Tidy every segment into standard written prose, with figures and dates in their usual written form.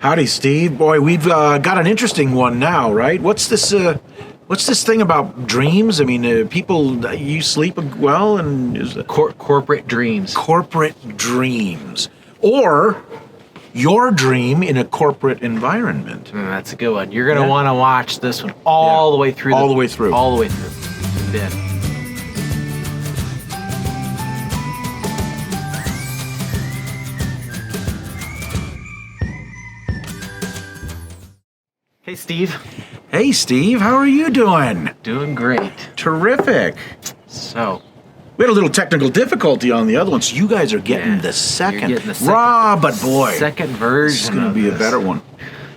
Howdy, Steve. Boy, we've got an interesting one now, right? What's this thing about dreams? I mean, people, you sleep well, and is it Corporate dreams. corporate dreams, or your dream in a corporate environment? That's a good one. You're going to Yeah. want to watch this one all the way through. All the way through. All the way through. Yeah. Hey, Steve. Hey, Steve, how are you doing? Doing great. Terrific. So, We had a little technical difficulty on the other one, so you guys are getting Yeah, the second. you're getting the second- Raw, but boy, second version. this is going to of be a this. better one.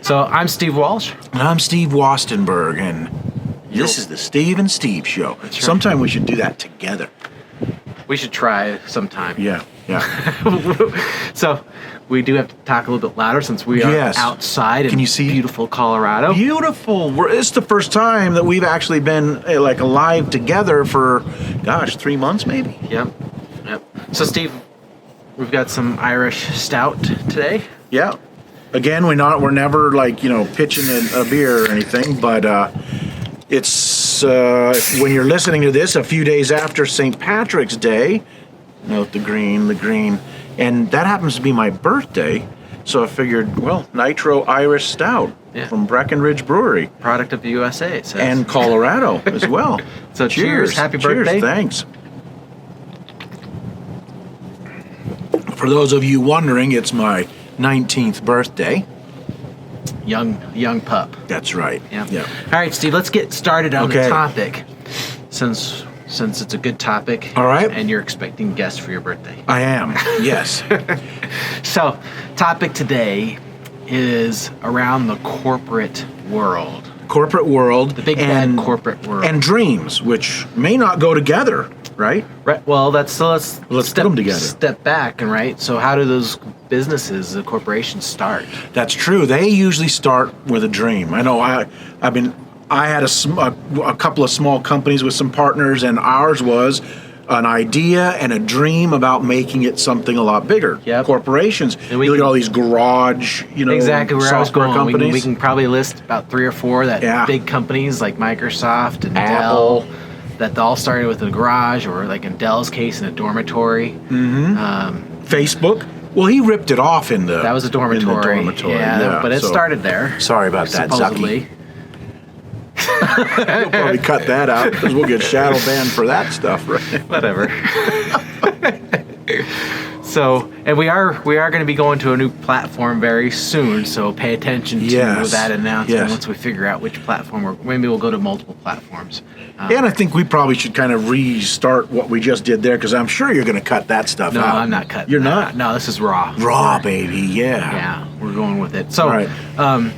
So, I'm Steve Walsh. And I'm Steve Wastenberg, and this is the Steve and Steve Show. That's right. Sometime we should do that together. We should try sometime. Yeah. So, we do have to talk a little bit louder since we are Yes. outside in Can you see? beautiful Colorado. Beautiful. It's the first time that we've actually been like alive together for, 3 months maybe. Yep. So, Steve, we've got some Irish stout today. Yeah. Again, we're never like pitching a beer or anything, but it's when you're listening to this a few days after St. Patrick's Day. Note the green, and that happens to be my birthday. So I figured, Nitro Irish Stout from Breckenridge Brewery. Product of the USA, it says. And Colorado as well. So cheers. Happy birthday. Thanks. For those of you wondering, it's my 19th birthday. Young pup. That's right. Yeah. All right, Steve, let's get started on Okay. the topic. Since it's a good topic. All right. And you're expecting guests for your birthday. I am, yes. So, topic today is around the corporate world. Corporate world. The big bad corporate world. And dreams, which may not go together, right? Right. Well, let's put them together. Step back, and right. So, how do those businesses, the corporations, start? That's true. They usually start with a dream. I know I had a couple of small companies with some partners, and ours was an idea and a dream about making it something a lot bigger. Yep. Corporations. And we you look at can- all these garage, Exactly where I was software going. companies. We can probably list about 3 or 4 big companies like Microsoft and Apple. Dell that all started with a garage, or like in Dell's case, in a dormitory. Facebook. Well, he ripped it off in the. That was a dormitory. In the dormitory. Yeah, but it so- started there. Sorry about that, Supposedly. Zucky. You'll probably cut that out because we'll get shadow banned for that stuff, right? Whatever. So, and we are going to be going to a new platform very soon. So pay attention to Yes. that announcement Yes. once we figure out which platform. Maybe we'll go to multiple platforms. And I think we probably should kind of restart what we just did there because I'm sure you're going to cut that stuff No, out. I'm not cutting. You're that. not? No, this is raw. Raw, baby, yeah. Yeah, we're going with it. So, All right.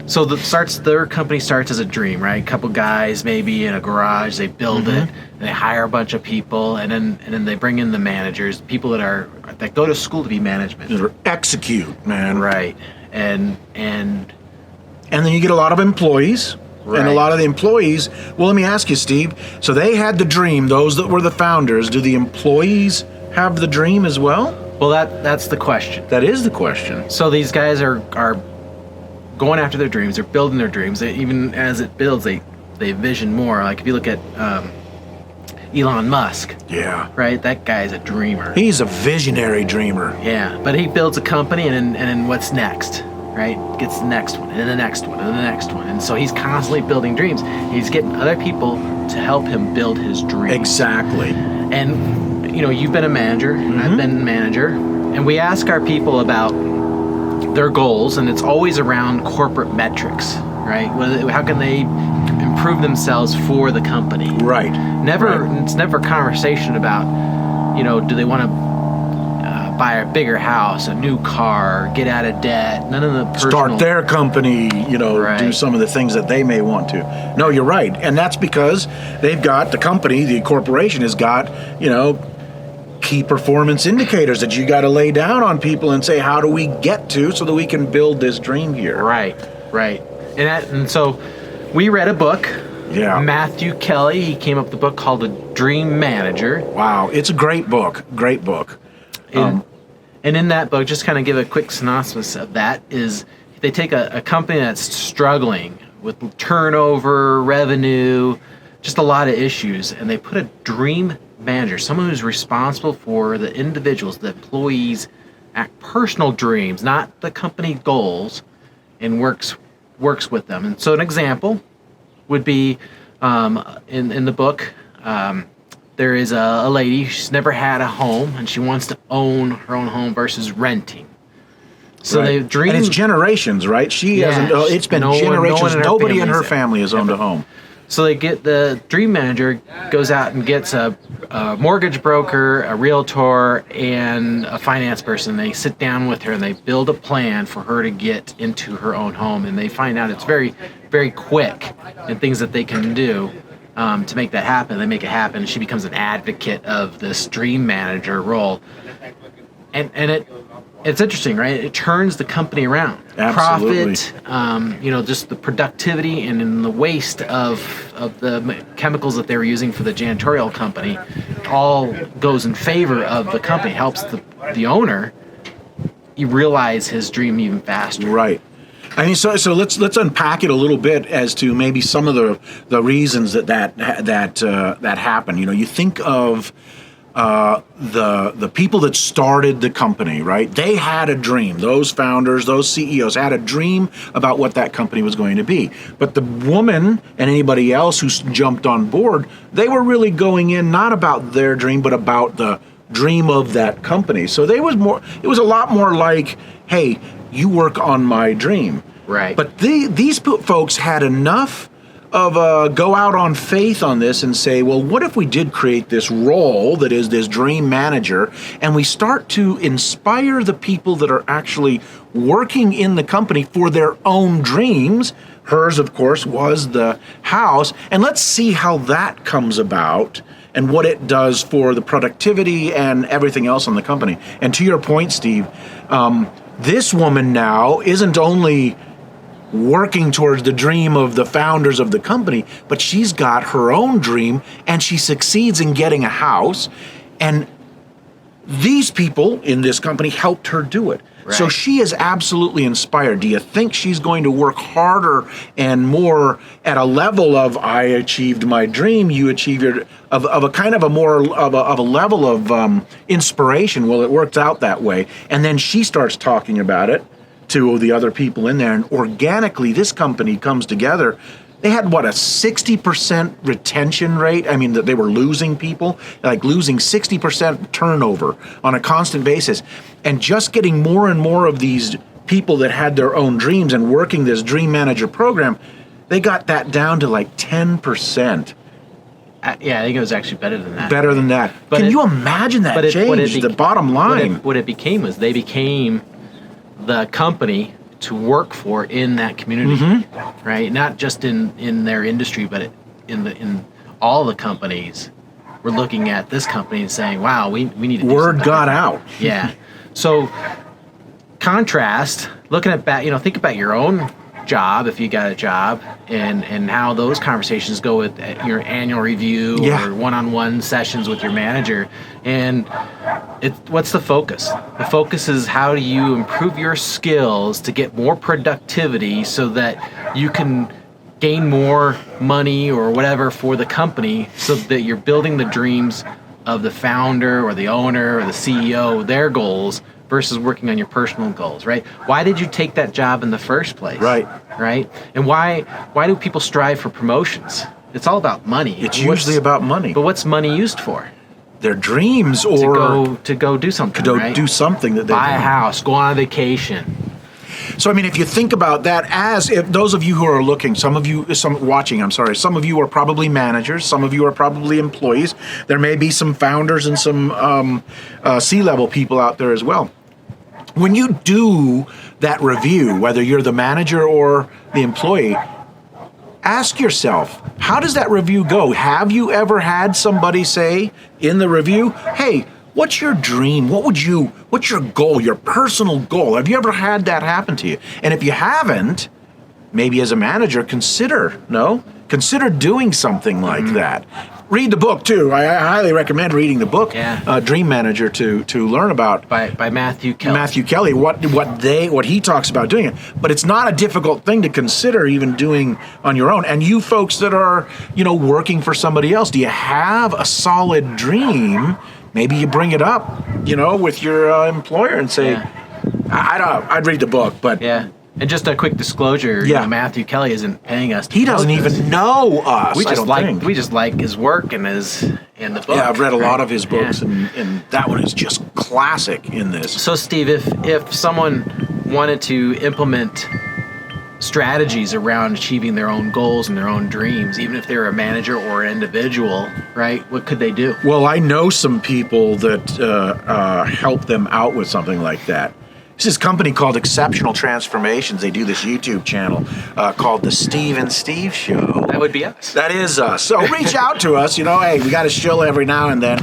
So their company starts as a dream, right? A couple guys maybe in a garage, they build it, and they hire a bunch of people, and then they bring in the managers, people that go to school to be management. Or execute, man. Right. And And then you get a lot of employees. And a Right. lot of the employees, well, let me ask you, Steve. So they had the dream, those that were the founders. Do the employees have the dream as well? well, that's the question. That is the question. So these guys are going after their dreams. They're building their dreams. Even as it builds, they vision more. Like if you look at Elon Musk, Yeah. right? That guy's a dreamer. He's a visionary dreamer. Yeah, but he builds a company, and then what's next, right? Gets the next one, and then the next one, and then the next one, and so he's constantly building dreams. He's getting other people to help him build his dreams. Exactly. And you've been a manager, I've been a manager, and we ask our people about their goals, and it's always around corporate metrics, right? How can they improve themselves for the company? Right. It's never a conversation about, do they want to buy a bigger house, a new car, get out of debt. None of the personal... Start their company, Right. do some of the things that they may want to. No, you're right. And that's because they've got the company, the corporation has got, key performance indicators that you got to lay down on people and say, how do we get to so that we can build this dream here? Right. And so we read a book. Yeah. Mathew Kelly, he came up with a book called The Dream Manager. Wow. It's a great book. Great book. And in that book, just kind of give a quick synopsis of that, is they take a company that's struggling with turnover, revenue, just a lot of issues, and they put a dream manager, someone who's responsible for the individuals, the employees' personal dreams, not the company goals, and works with them. And so an example would be in the book, there is a lady, she's never had a home, and she wants to own her own home versus renting. So right. they dream, and it's generations, right? She hasn't. It's been generations. Nobody in her family has owned a home. So they get the dream manager goes out and gets a mortgage broker, a realtor, and a finance person. They sit down with her and they build a plan for her to get into her own home. And they find out it's very, very quick and things that they can do to make that happen. They make it happen. She becomes an advocate of this dream manager role, and it's interesting, right? It turns the company around. Absolutely. Profit, just the productivity and in the waste of the chemicals that they were using for the janitorial company, all goes in favor of the company. Helps the owner realize his dream even faster. Right. I mean, so let's unpack it a little bit as to maybe some of the reasons that happen. You think of the people that started the company, right? They had a dream. Those founders, those CEOs had a dream about what that company was going to be. But the woman and anybody else who jumped on board, they were really going in not about their dream, but about the dream of that company. So it was a lot more like, hey, you work on my dream. Right. But these folks had enough of a go out on faith on this and say, well, what if we did create this role that is this dream manager, and we start to inspire the people that are actually working in the company for their own dreams. Hers, of course, was the house. And let's see how that comes about and what it does for the productivity and everything else on the company. And to your point, Steve, this woman now isn't only working towards the dream of the founders of the company, but she's got her own dream, and she succeeds in getting a house. And these people in this company helped her do it. Right. So she is absolutely inspired. Do you think she's going to work harder and more at a level of I achieved my dream, you achieved your of a kind of a more of a level of inspiration? Well, it worked out that way, and then she starts talking about it to the other people in there, and organically this company comes together. They had, a 60% retention rate? I mean, that they were losing people, like losing 60% turnover on a constant basis. And just getting more and more of these people that had their own dreams and working this Dream Manager program, they got that down to like 10%. Yeah, I think it was actually better than that. Better than that. But Can you imagine that change? The bottom line. What it became was they became the company to work for in that community, right? Not just in their industry, but in all the companies. We're looking at this company and saying, "Wow, we need to." Word got out. Yeah. So contrast, looking at back, think about your own job if you got a job, and how those conversations go with your annual review or one-on-one sessions with your manager. And what's the focus? The focus is how do you improve your skills to get more productivity so that you can gain more money or whatever for the company, so that you're building the dreams of the founder or the owner or the CEO, their goals, versus working on your personal goals, right? Why did you take that job in the first place? Right. Right? And why do people strive for promotions? It's all about money. It's usually about money. But what's money used for? Their dreams, or to go do something, to do something that they buy a house, go on a vacation. So, I mean, if you think about that, if those of you who are looking, some of you are probably managers, some of you are probably employees. There may be some founders and some C-level people out there as well. When you do that review, whether you're the manager or the employee, ask yourself, how does that review go? Have you ever had somebody say in the review, hey, what's your dream? What's your goal, your personal goal? Have you ever had that happen to you? And if you haven't, maybe as a manager, consider consider doing something like that. Read the book too. I highly recommend reading the book, Dream Manager, to learn about by Mathew Kelly. Mathew Kelly, what he talks about doing it. But it's not a difficult thing to consider even doing on your own. And you folks that are, working for somebody else, do you have a solid dream? Maybe you bring it up, with your employer and say, I'd read the book, but And just a quick disclosure, Mathew Kelly isn't paying us. He doesn't even know us. We just like his work and the book. Yeah, I've read a lot of his books, and that one is just classic in this. So, Steve, if someone wanted to implement strategies around achieving their own goals and their own dreams, even if they're a manager or an individual, right? What could they do? Well, I know some people that help them out with something like that. This is a company called Exceptional Transformations. They do this YouTube channel called The Steve and Steve Show. That would be us. That is us. So reach out to us. Hey, we got a shill every now and then.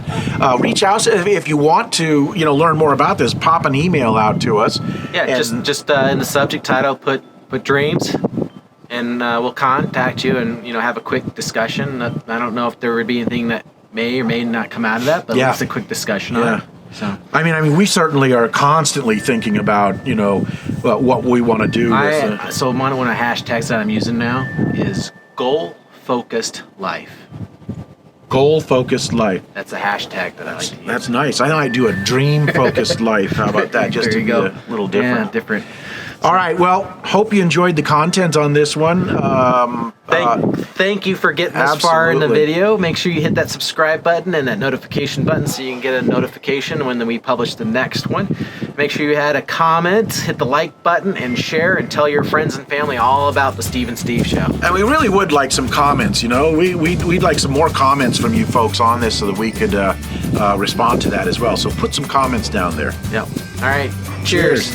Reach out if you want to, learn more about this. Pop an email out to us. Yeah, just in the subject title, put dreams, and we'll contact you and have a quick discussion. I don't know if there would be anything that may or may not come out of that, but at least a quick discussion on it. So I mean, we certainly are constantly thinking about, what we want to do. So one of the hashtags that I'm using now is goal-focused life. Goal-focused life. That's a hashtag that I like to use. That's nice. I might do a dream-focused life. How about that? Just to be a little different. Yeah, different. All right. Well, hope you enjoyed the content on this one. Thank you for getting this far in the video. Make sure you hit that subscribe button and that notification button so you can get a notification when we publish the next one. Make sure you had a comment, hit the like button, and share, and tell your friends and family all about the Steve and Steve Show. And we really would like some comments. We'd like some more comments from you folks on this so that we could respond to that as well. So put some comments down there. Yep. All right. Cheers.